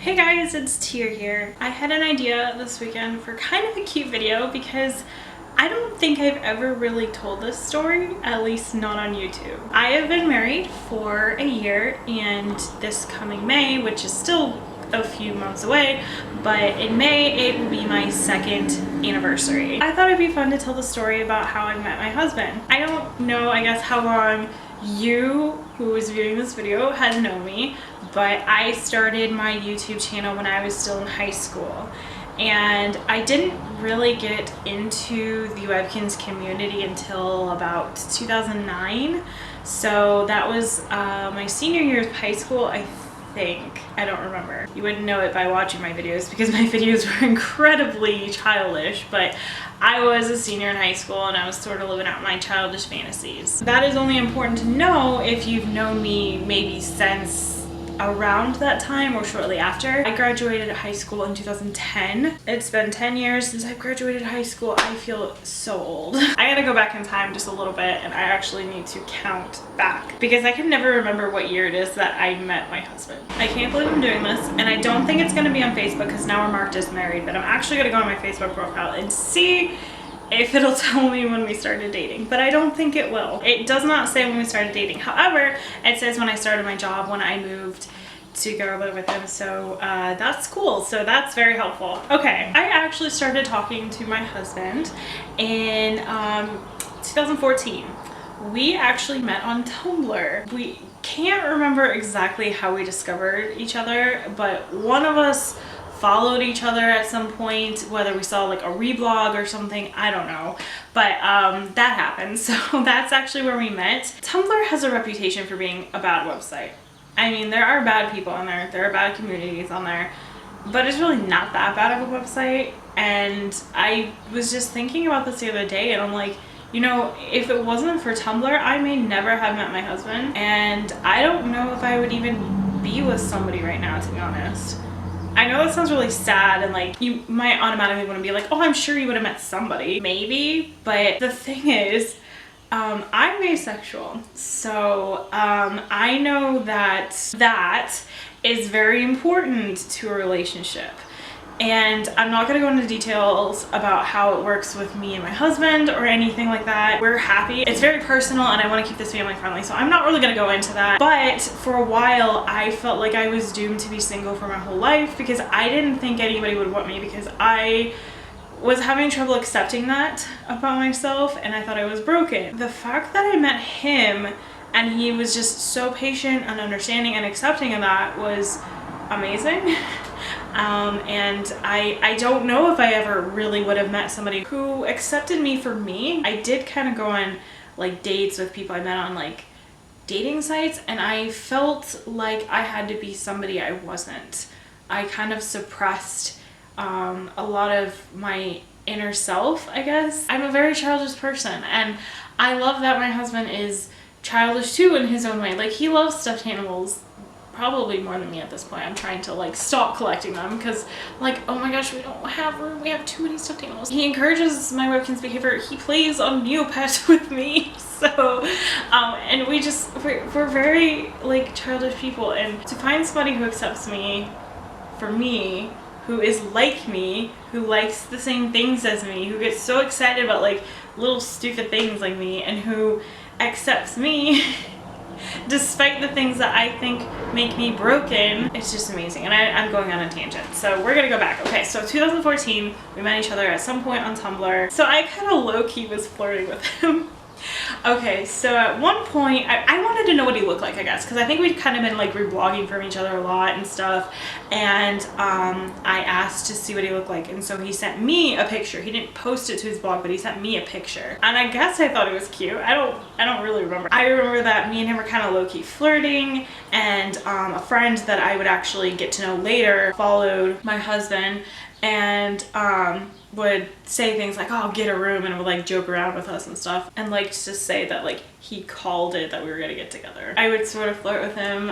Hey guys, it's Tia here. I had an idea this weekend for kind of a cute video because I don't think I've ever really told this story, at least not on YouTube. I have been married for a year, and this coming May, which is still a few months away, but in May it will be my second anniversary. I thought it'd be fun to tell the story about how I met my husband. I don't know, I guess, how long you who is viewing this video has known me, but I started my YouTube channel when I was still in high school, and I didn't really get into the ShepardKinz community until about 2009. So that was my senior year of high school, I think. I don't remember. You wouldn't know it by watching my videos because my videos were incredibly childish, but I was a senior in high school and I was sort of living out my childish fantasies. That is only important to know if you've known me maybe since around that time or shortly after. I graduated high school in 2010. It's been 10 years since I've graduated high school. I feel so old. I gotta go back in time just a little bit, and I actually need to count back because I can never remember what year it is that I met my husband. I can't believe I'm doing this, and I don't think it's gonna be on Facebook because now we're marked as married, but I'm actually gonna go on my Facebook profile and see if it'll tell me when we started dating, but I don't think it will. It does not say when we started dating. However, it says when I started my job, when I moved to go live with him, so that's cool. So that's very helpful. Okay, I actually started talking to my husband in 2014. We actually met on Tumblr. We can't remember exactly how we discovered each other, but one of us followed each other at some point, whether we saw like a reblog or something, I don't know, but that happened. So that's actually where we met. Tumblr has a reputation for being a bad website. I mean, there are bad people on there are bad communities on there, but it's really not that bad of a website. And I was just thinking about this the other day, and I'm like, you know, if it wasn't for Tumblr, I may never have met my husband, and I don't know if I would even be with somebody right now, to be honest. I know that sounds really sad, and like you might automatically want to be like, oh, I'm sure you would have met somebody, maybe, but the thing is, I'm asexual, so I know that that is very important to a relationship. And I'm not going to go into details about how it works with me and my husband or anything like that. We're happy. It's very personal, and I want to keep this family friendly, so I'm not really going to go into that. But for a while, I felt like I was doomed to be single for my whole life because I didn't think anybody would want me, because I was having trouble accepting that about myself, and I thought I was broken. The fact that I met him and he was just so patient and understanding and accepting of that was amazing. And I don't know if I ever really would have met somebody who accepted me for me. I did kind of go on like dates with people I met on like dating sites, and I felt like I had to be somebody I wasn't. I kind of suppressed a lot of my inner self, I guess. I'm a very childish person, and I love that my husband is childish too in his own way. Like, he loves stuffed animals probably more than me at this point. I'm trying to like stop collecting them because, like, oh my gosh, we don't have room, we have too many stuffed animals. He encourages my ShepardKinz behavior. He plays on Neopet with me, so and we're very like childish people, and to find somebody who accepts me for me, who is like me, who likes the same things as me, who gets so excited about like little stupid things like me, and who accepts me despite the things that I think make me broken, it's just amazing. And I'm going on a tangent, so we're gonna go back. Okay, so 2014, we met each other at some point on Tumblr. So I kind of low-key was flirting with him. Okay, so at one point, I wanted to know what he looked like, I guess, because I think we'd kind of been like reblogging from each other a lot and stuff, and I asked to see what he looked like, and so he sent me a picture. He didn't post it to his blog, but he sent me a picture, and I guess I thought it was cute. I don't really remember. I remember that me and him were kind of low-key flirting, and a friend that I would actually get to know later followed my husband, and would say things like, oh, I'll get a room, and would like joke around with us and stuff, and like to say that like he called it that we were gonna get together. I would sort of flirt with him.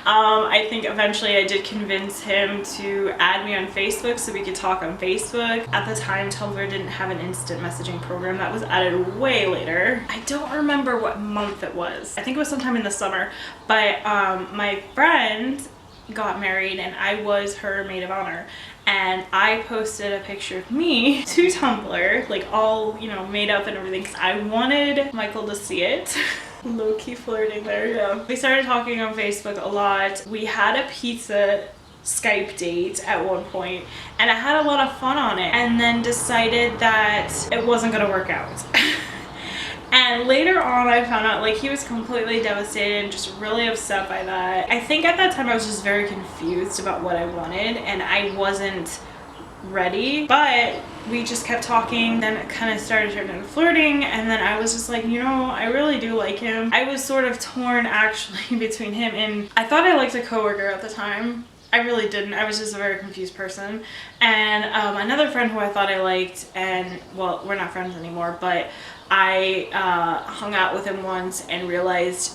I think eventually I did convince him to add me on Facebook so we could talk on Facebook. At the time, Tumblr didn't have an instant messaging program. That was added way later. I don't remember what month it was. I think it was sometime in the summer, but my friend got married and I was her maid of honor. And I posted a picture of me to Tumblr, like all, you know, made up and everything, because I wanted Michael to see it. Low-key flirting there, yeah. We started talking on Facebook a lot. We had a pizza Skype date at one point, and I had a lot of fun on it, and then decided that it wasn't gonna work out. And later on I found out like he was completely devastated and just really upset by that. I think at that time I was just very confused about what I wanted and I wasn't ready, but we just kept talking. Then it kind of started turning into flirting, and then I was just like, you know, I really do like him. I was sort of torn actually between him and I thought I liked a coworker at the time. I really didn't. I was just a very confused person. And another friend who I thought I liked, and well, we're not friends anymore, but I hung out with him once and realized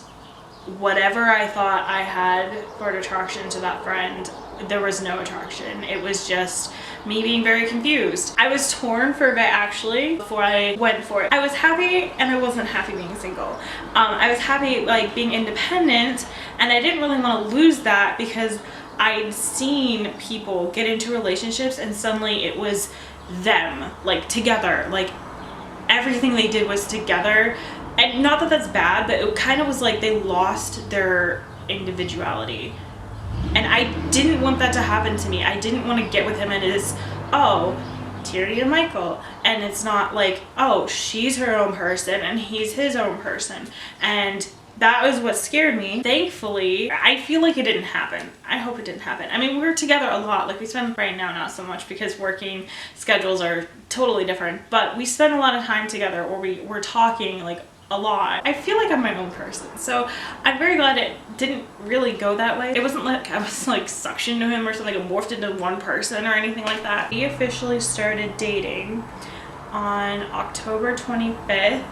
whatever I thought I had for an attraction to that friend, there was no attraction. It was just me being very confused. I was torn for a bit actually before I went for it. I was happy and I wasn't happy being single. I was happy like being independent, and I didn't really want to lose that because I'd seen people get into relationships and suddenly it was them, like together, like everything they did was together. And not that that's bad, but it kind of was like they lost their individuality. And I didn't want that to happen to me. I didn't want to get with him and it is, oh, Tierney and Michael. And it's not like, oh, she's her own person and he's his own person. And that was what scared me. Thankfully, I feel like it didn't happen. I hope it didn't happen. I mean, we're together a lot. Like we spend right now, not so much because working schedules are totally different, but we spend a lot of time together, or we're talking like a lot. I feel like I'm my own person. So I'm very glad it didn't really go that way. It wasn't like I was like suctioned to him or something and morphed into one person or anything like that. We officially started dating on October 25th,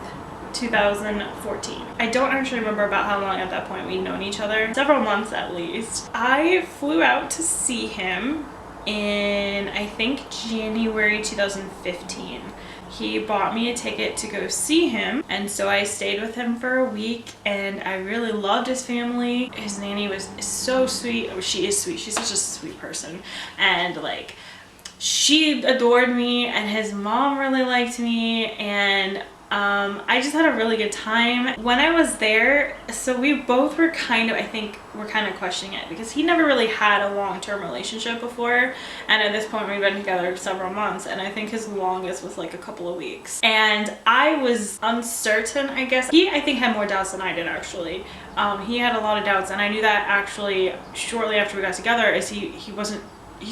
2014. I don't actually remember about how long at that point we'd known each other. Several months at least. I flew out to see him in, I think, January 2015. He bought me a ticket to go see him, and so I stayed with him for a week, and I really loved his family. His nanny was so sweet. Oh, she is sweet. She's such a sweet person, and like she adored me, and his mom really liked me, and I just had a really good time when I was there. So we both were kind of, I think we're kind of questioning it because he never really had a long-term relationship before, and at this point we've been together several months, and I think his longest was like a couple of weeks, and I was uncertain. I guess he, I think, had more doubts than I did actually. He had a lot of doubts, and I knew that actually shortly after we got together, is he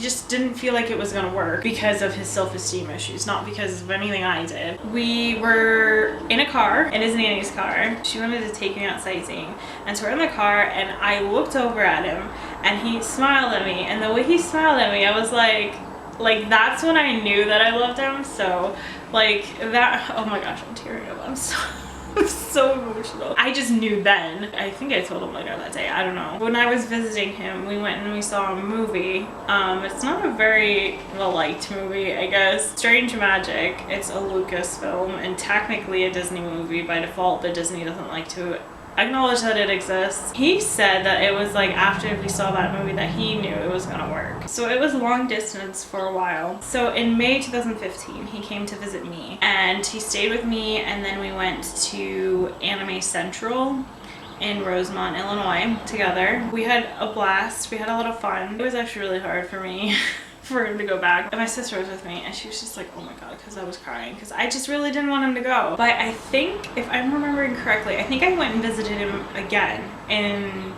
just didn't feel like it was gonna work because of his self-esteem issues, not because of anything I did. We were in a car, in his nanny's car. She wanted to take me out sightseeing, and so we're in the car, and I looked over at him and he smiled at me, and the way he smiled at me, I was like that's when I knew that I loved him. So like that, oh my gosh, I'm tearing up. I'm so emotional. I just knew then. I think I told him later that day, I don't know. When I was visiting him, we went and we saw a movie. It's not a very well-liked movie, I guess. Strange Magic. It's a Lucas film and technically a Disney movie by default, but Disney doesn't like to acknowledge that it exists. He said that it was like after we saw that movie that he knew it was gonna work. So it was long distance for a while. So in May 2015 he came to visit me and he stayed with me, and then we went to Anime Central in Rosemont, Illinois together. We had a blast. We had a lot of fun. It was actually really hard for me for him to go back. And my sister was with me and she was just like, oh my god, because I was crying because I just really didn't want him to go. But I think, if I'm remembering correctly, I think I went and visited him again in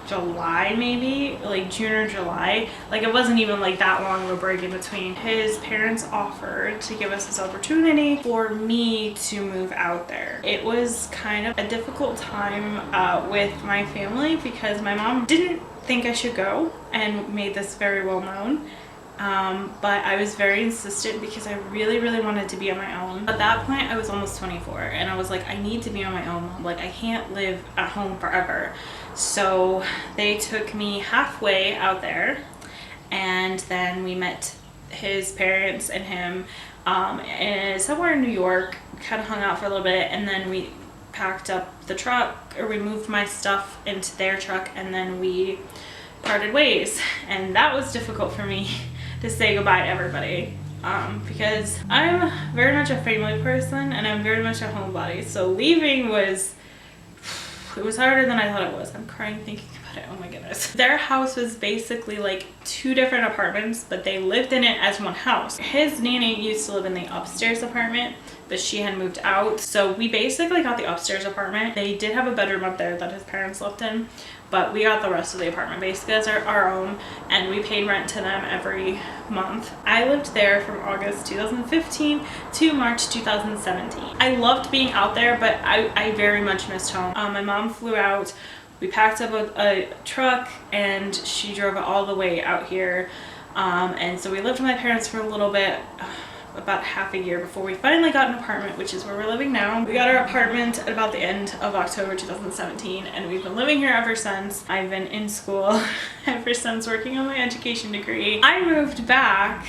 July, maybe like June or July. Like it wasn't even like that long of a break in between. His parents offered to give us this opportunity for me to move out there. It was kind of a difficult time with my family because my mom didn't think I should go and made this very well known. But I was very insistent because I really wanted to be on my own. At that point I was almost 24 and I was like, I need to be on my own. Like I can't live at home forever. So they took me halfway out there, and then we met his parents and him somewhere in New York, kind of hung out for a little bit, and then we packed up the truck, or we moved my stuff into their truck, and then we parted ways, and that was difficult for me to say goodbye to everybody. Because I'm very much a family person and I'm very much a homebody, so leaving was, it was harder than I thought it was. I'm crying thinking about it, oh my goodness. Their house was basically like 2 different apartments, but they lived in it as one house. His nanny used to live in the upstairs apartment, but she had moved out, so we basically got the upstairs apartment. They did have a bedroom up there that his parents lived in, but we got the rest of the apartment basically as our own, and we paid rent to them every month. I lived there from August 2015 to March 2017. I loved being out there, but I very much missed home. My mom flew out. We packed up a truck and she drove it all the way out here. And so we lived with my parents for a little bit, about half a year, before we finally got an apartment, which is where we're living now. We got our apartment at about the end of October 2017, and we've been living here ever since. I've been in school ever since, working on my education degree. I moved back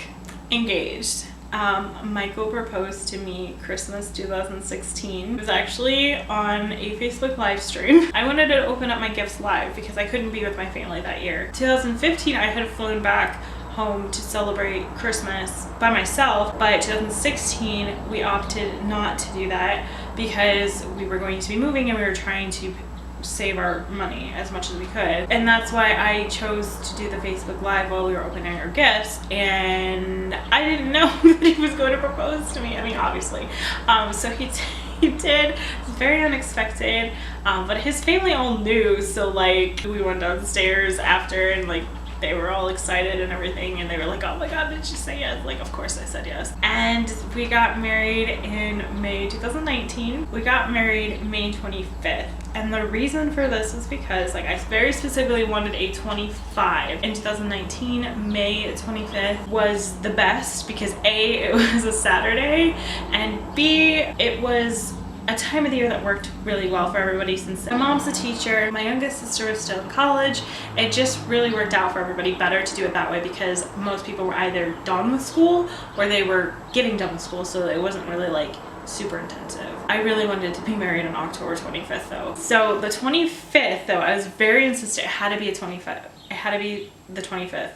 engaged. Michael proposed to me Christmas 2016. It was actually on a Facebook live stream. I wanted to open up my gifts live because I couldn't be with my family that year. 2015, I had flown back home to celebrate Christmas by myself, but 2016 we opted not to do that because we were going to be moving and we were trying to save our money as much as we could, and that's why I chose to do the Facebook Live while we were opening our gifts. And I didn't know that he was going to propose to me. I mean, obviously, so he did. It's very unexpected, but his family all knew, so like we went downstairs after and like they were all excited and everything, and they were like, oh my god, did you say yes? Like, of course I said yes. And we got married in May 2019. We got married May 25th. And the reason for this is because like I very specifically wanted a 25. In 2019, May 25th was the best because A, it was a Saturday, and B, it was a time of the year that worked really well for everybody. Since my mom's a teacher, my youngest sister was still in college, it just really worked out for everybody better to do it that way because most people were either done with school or they were getting done with school, so it wasn't really like super intensive. I really wanted to be married on October 25th though. So the 25th though, I was very insistent it had to be a 25th. It had to be the 25th,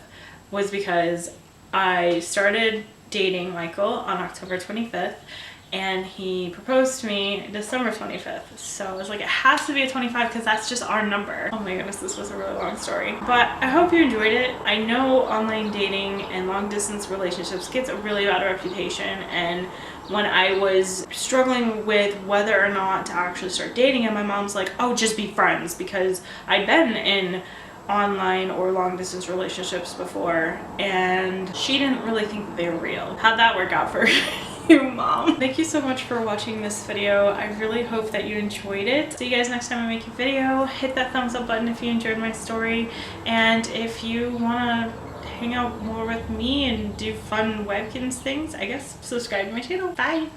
was because I started dating Michael on October 25th and he proposed to me December 25th. So I was like, it has to be a 25 because that's just our number. Oh my goodness, this was a really long story. But I hope you enjoyed it. I know online dating and long distance relationships gets a really bad reputation, and when I was struggling with whether or not to actually start dating him, my mom's like, oh, just be friends, because I'd been in online or long distance relationships before and she didn't really think that they were real. How'd that work out for you, Mom? Thank you so much for watching this video. I really hope that you enjoyed it. See you guys next time I make a video. Hit that thumbs up button if you enjoyed my story, and if you want to hang out more with me and do fun ShepardKinz things, I guess subscribe to my channel. Bye!